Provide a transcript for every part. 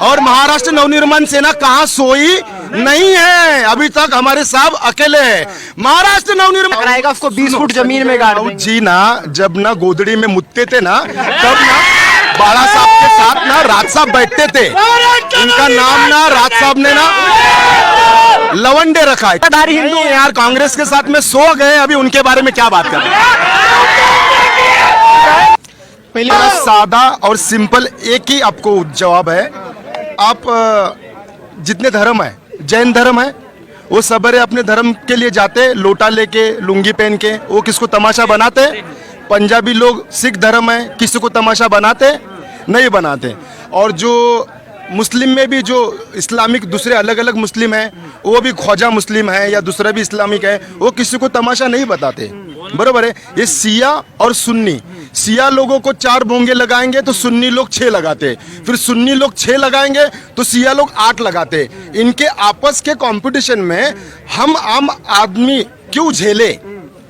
और महाराष्ट्र नवनिर्माण सेना कहाँ सोई नहीं है, अभी तक हमारे साहब अकेले हैं। महाराष्ट्र नवनिर्माण टकराएगा उसको 20 फुट जमीन में गाड़ देंगे। जी ना, जब ना गोदड़ी में मुतते थे ना, तब ना बाड़ा साहब के साथ ना राज साहब बैठते थे। इनका नाम ना राज साहब ने ना लवंडे रखा है। सत्ताधारी हिंदू यार कांग्रेस के साथ में सो गए, अभी उनके बारे में क्या बात कर रहे हैं। पहली बात सादा और सिंपल एक ही आपको जवाब है। आप जितने धर्म है, जैन धर्म है, वो सबरे अपने धर्म के लिए जाते, लोटा लेके लुंगी पहन के, वो किसको तमाशा बनाते। पंजाबी लोग सिख धर्म है, किसी को तमाशा बनाते नहीं बनाते। और जो मुस्लिम में भी जो इस्लामिक दूसरे अलग अलग मुस्लिम हैं, वो भी ख्वाजा मुस्लिम है या दूसरा भी इस्लामिक है, वो किसी को तमाशा नहीं बताते। बरोबर है। ये सिया और सुन्नी, सिया लोगों को 4 भोंगे लगाएंगे तो सुन्नी लोग 6 लगाते, फिर सुन्नी लोग 6 लगाएंगे तो सिया लोग 8 लगाते। इनके आपस के कंपटीशन में हम आम आदमी क्यों झेले,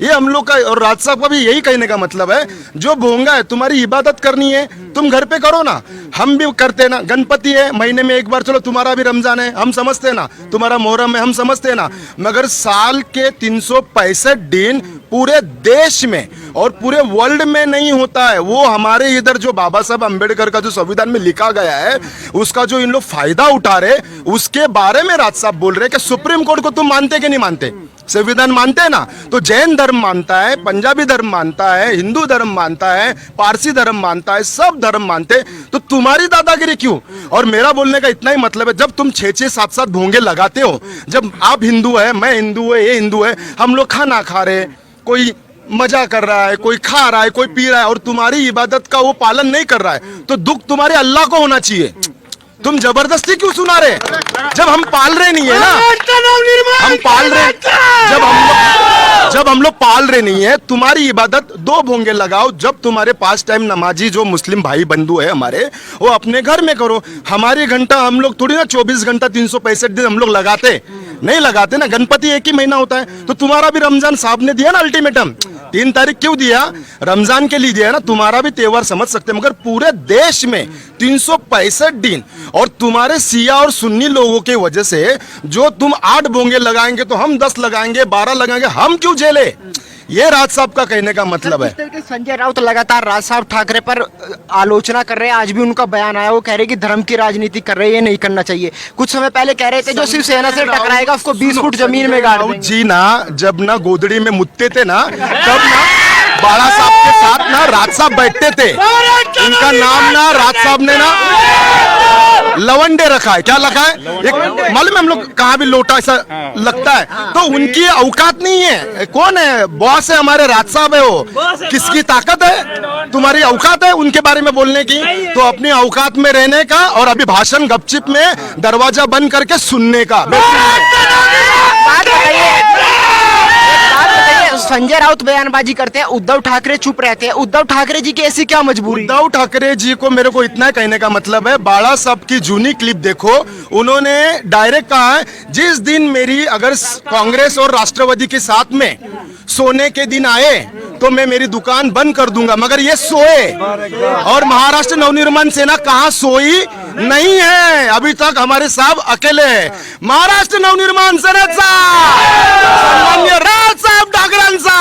ये हम लोग का और राज साहब का भी यही कहने का मतलब है। जो भोंगा है, तुम्हारी इबादत करनी है, तुम घर पे करो ना, हम भी करते ना। गणपति है महीने में एक बार, चलो तुम्हारा भी रमजान है, हम समझते ना, तुम्हारा मोहर्रम है, हम समझते ना। मगर साल के 365 दिन पूरे देश में और पूरे वर्ल्ड में नहीं होता है। वो हमारे इधर जो बाबा साहब अम्बेडकर का जो संविधान में लिखा गया है, उसका जो इन लोग फायदा उठा रहे, उसके बारे में राज साहब बोल रहे कि सुप्रीम कोर्ट को तुम मानते कि नहीं मानते। संविधान मानते हैं ना, तो जैन धर्म मानता है, पंजाबी धर्म मानता है, हिंदू धर्म मानता है, पारसी धर्म मानता है, सब धर्म मानते, तो तुम्हारी दादागिरी क्यों। और मेरा बोलने का इतना ही मतलब है, जब तुम 6-6, 7-7 भोंगे लगाते हो, जब आप हिंदू है, मैं हिंदू है, ये हिंदू है, हम लोग खाना खा रहे, कोई मजा कर रहा है, कोई खा रहा है, कोई पी रहा है, और तुम्हारी इबादत का वो पालन नहीं कर रहा है, तो दुख तुम्हारे अल्लाह को होना चाहिए। तुम जबरदस्ती क्यों सुना रहे, जब हम पाल रहे नहीं है ना, हम पाल रहे, जब हम लोग पाल रहे नहीं है। तुम्हारी इबादत 2 भोंगे लगाओ, जब तुम्हारे 5 टाइम नमाजी जो मुस्लिम भाई बंधु है हमारे, वो अपने घर में करो। हमारी घंटा हम लोग थोड़ी ना 24 घंटा 365 दिन हम लोग लगाते नहीं लगाते ना। गणपति एक ही महीना होता है, तो तुम्हारा भी रमजान साहब ने दिया ना अल्टीमेटम, 3 तारीख क्यों दिया, रमजान के लिए दिया ना। तुम्हारा भी त्योहार समझ सकते हैं, मगर पूरे देश में 365 दिन, और तुम्हारे सिया और सुन्नी लोगों की वजह से जो तुम 8 भोंगे लगाएंगे तो हम 10 लगाएंगे, 12 लगाएंगे, हम क्यों झेले। ये राज साहब का कहने का मतलब है। संजय राउत लगातार राज साहब ठाकरे पर आलोचना कर रहे हैं। आज भी उनका बयान आया, वो कह रहे हैं कि धर्म की राजनीति कर रहे हैं, ये नहीं करना चाहिए। कुछ समय पहले कह रहे थे जो शिवसेना से टकराएगा उसको 20 फुट जमीन में गाड़ देंगे। जी ना, जब ना गोदड़ी में मुतते थे ना, तब ना बाड़ा साहब के साथ ना राज साहब बैठते थे। इनका नाम ना राज साहब ने ना लवंडे रखा है। क्या रखा है, एक मालूम है हम लोग कहाँ भी लोटा ऐसा लगता है, तो उनकी औकात नहीं है। कौन है बॉस है, हमारे राज साहब है। वो किसकी ताकत है, तुम्हारी औकात है उनके बारे में बोलने की। तो अपनी औकात में रहने का, और अभी भाषण गपचिप में दरवाजा बंद करके सुनने का। संजय राउत बयानबाजी करते हैं, उद्धव ठाकरे चुप रहते हैं। उद्धव ठाकरे जी की ऐसी क्या मजबूरी। उद्धव ठाकरे जी को मेरे को इतना कहने का मतलब है, बाड़ा साहब की जूनी क्लिप देखो, उन्होंने डायरेक्ट कहा है, जिस दिन मेरी अगर कांग्रेस और राष्ट्रवादी के साथ में सोने के दिन आए तो मैं मेरी दुकान बंद कर दूंगा। मगर ये सोए, और महाराष्ट्र नवनिर्माण सेना कहाँ सोई नहीं है, अभी तक हमारे साहब अकेले हैं। महाराष्ट्र नवनिर्माण सेनेचा सन्माननीय राज साहब ठाकरेंचा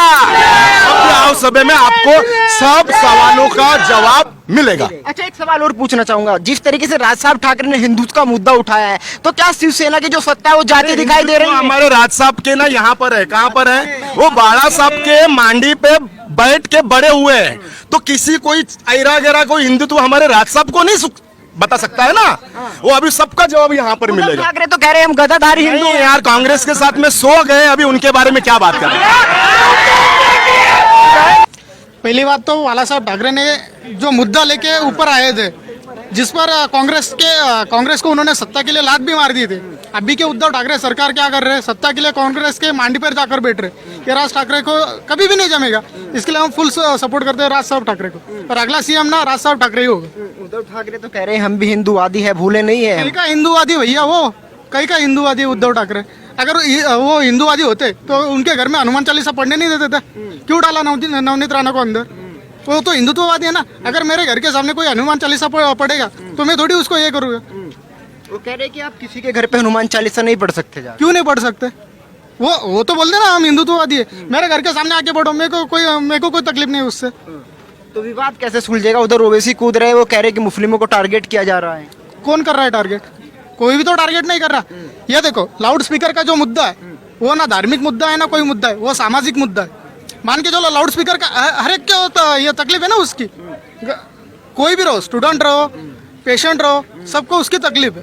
आओ सभा में आपको सब सवालों का जवाब मिलेगा। अच्छा, एक सवाल और पूछना चाहूंगा। जिस तरीके से राज साहब ठाकरे ने हिंदुत्व का मुद्दा उठाया है, तो क्या शिवसेना की जो सत्ता है वो जाती दिखाई दे रही है। हमारे राज साहब के ना यहाँ पर है, कहाँ पर है, वो बाड़ा साहब के मांडी पे बैठ के बड़े हुए हैं, तो किसी कोई ऐरा गैरा कोई हिंदुत्व हमारे राज साहब को नहीं बता सकता है ना। वो अभी सबका जवाब यहाँ पर मिलेगा। ठाकरे तो कह रहे हैं हम गद्दाधारी हिंदू हैं। यार कांग्रेस के साथ में सो गए, अभी उनके बारे में क्या बात कर रहे हैं। पहली बात तो बाला साहब ठाकरे ने जो मुद्दा लेके ऊपर आए थे, जिस पर कांग्रेस को उन्होंने सत्ता के लिए लात भी मार दी थी। अभी के उद्धव ठाकरे सरकार क्या कर रहे हैं, सत्ता के लिए कांग्रेस के मांडी पर जाकर बैठ रहे। ये राज ठाकरे को कभी भी नहीं जमेगा, इसके लिए हम फुल सपोर्ट करते हैं राज साहब ठाकरे को, और अगला सीएम ना राज साहब ठाकरे ही होगा। उद्धव ठाकरे तो कह रहे हैं हम भी हिंदूवादी है, भूले नहीं है। कहीं का हिंदूवादी भैया, वो कहीं का हिंदूवादी उद्धव ठाकरे। अगर वो हिंदूवादी होते तो उनके घर में हनुमान चालीसा पढ़ने नहीं देते थे। क्यों डाला नवनीत राणा को अंदर, वो तो हिंदुत्ववादी है ना। अगर मेरे घर के सामने कोई हनुमान चालीसा पढ़ेगा तो मैं थोड़ी उसको ये करूँगा। वो कह रहे हैं कि आप किसी के घर पे हनुमान चालीसा नहीं पढ़ सकते जा क्यों नहीं पढ़ सकते? वो तो बोलते ना हम हिंदुत्ववादी है। मेरे घर के सामने आके पढ़ो, मेरे को कोई तकलीफ नहीं उससे। तो विवाद कैसे सुलझेगा? उधर ओवैसी कूद रहे हैं, वो कह रहे हैं कि मुस्लिमों को टारगेट किया जा रहा है। कौन कर रहा है टारगेट? कोई भी तो टारगेट नहीं कर रहा। ये देखो, लाउड स्पीकर का जो मुद्दा है वो ना धार्मिक मुद्दा है ना कोई मुद्दा है, वो सामाजिक मुद्दा है। मान के चलो लाउड स्पीकर का हर एक के होता ये तकलीफ है ना उसकी। कोई भी रहो, स्टूडेंट रहो, पेशेंट रहो, सबको उसकी तकलीफ है।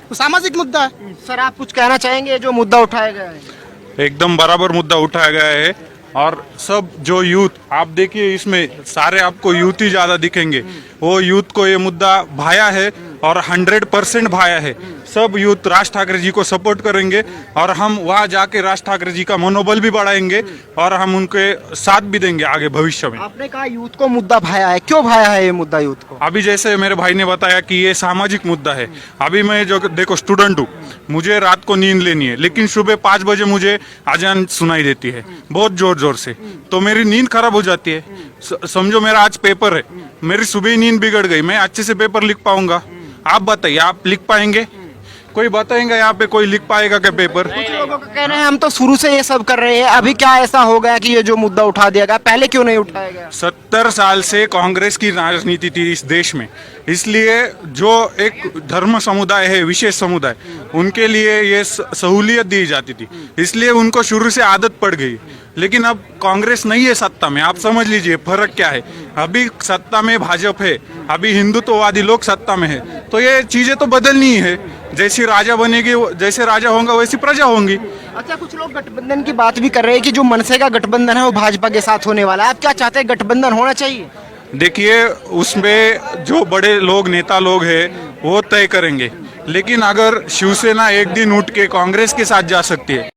वो सामाजिक मुद्दा है। सर आप कुछ कहना चाहेंगे जो मुद्दा उठाया गया है? एकदम बराबर मुद्दा उठाया गया है। और सब जो यूथ, आप देखिए इसमें सारे आपको यूथ ही ज्यादा दिखेंगे। वो यूथ को ये मुद्दा भाया है और 100% भाया है। सब यूथ राज ठाकरे जी को सपोर्ट करेंगे और हम वहाँ जाके राज ठाकरे जी का मनोबल भी बढ़ाएंगे और हम उनके साथ भी देंगे आगे भविष्य में। आपने कहा यूथ को मुद्दा भाया है, क्यों भाया है ये मुद्दा यूथ को? अभी जैसे मेरे भाई ने बताया कि ये सामाजिक मुद्दा है। अभी मैं जो देखो स्टूडेंट हूँ, मुझे रात को नींद लेनी है, लेकिन सुबह 5 बजे मुझे अजान सुनाई देती है बहुत जोर जोर से, तो मेरी नींद खराब हो जाती है। समझो मेरा आज पेपर है, मेरी सुबह ही नींद बिगड़ गई, मैं अच्छे से पेपर लिख पाऊंगा? आप बताइए, आप लिख पाएंगे? कोई बताएंगे यहाँ पे कोई लिख पाएगा क्या पेपर? कुछ लोगों का कहना है हम तो शुरू से ये सब कर रहे हैं, अभी क्या ऐसा हो गया कि ये जो मुद्दा उठा दिया गया, पहले क्यों नहीं उठाया गया? 70 साल से कांग्रेस की राजनीति थी इस देश में, इसलिए जो एक धर्म समुदाय है, विशेष समुदाय, उनके लिए ये सहूलियत दी जाती थी, इसलिए उनको शुरू से आदत पड़ गई। लेकिन अब कांग्रेस नहीं है सत्ता में, आप समझ लीजिए फर्क क्या है। अभी सत्ता में भाजपा है, अभी हिंदुत्ववादी लोग सत्ता में है, तो ये चीजें तो बदलनी है। जैसी राजा बनेगी, जैसे राजा होगा वैसी प्रजा होंगी। अच्छा, कुछ लोग गठबंधन की बात भी कर रहे हैं कि जो मनसे का गठबंधन है वो भाजपा के साथ होने वाला है। आप क्या चाहते हैं, गठबंधन होना चाहिए? देखिए, उसमें जो बड़े लोग, नेता लोग हैं, वो तय करेंगे। लेकिन अगर शिवसेना एक दिन उठ के कांग्रेस के साथ जा सकती है